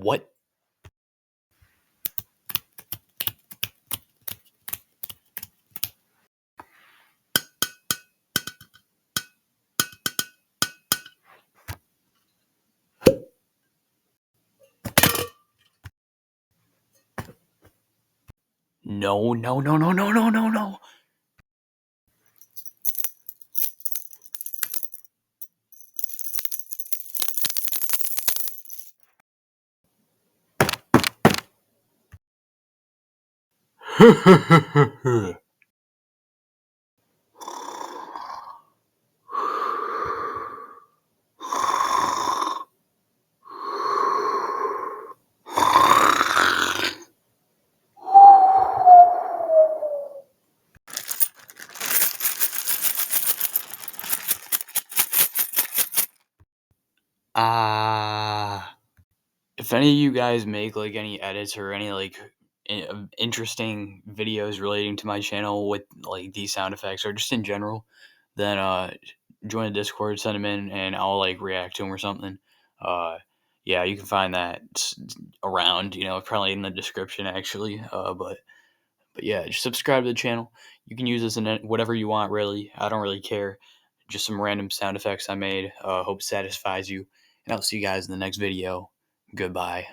What? No, no, no, no, no, no, no, no. Ah. If any of you guys make like any edits or any like interesting videos relating to my channel with like these sound effects or just in general, then join the Discord, send them in, and I'll like react to them or something. Uh, yeah, you can find that around, probably in the description actually. But yeah, just subscribe to the channel. You can use this in whatever you want, really. I don't really care. Just some random sound effects I made. Hope satisfies you, and I'll see you guys in the next video. Goodbye.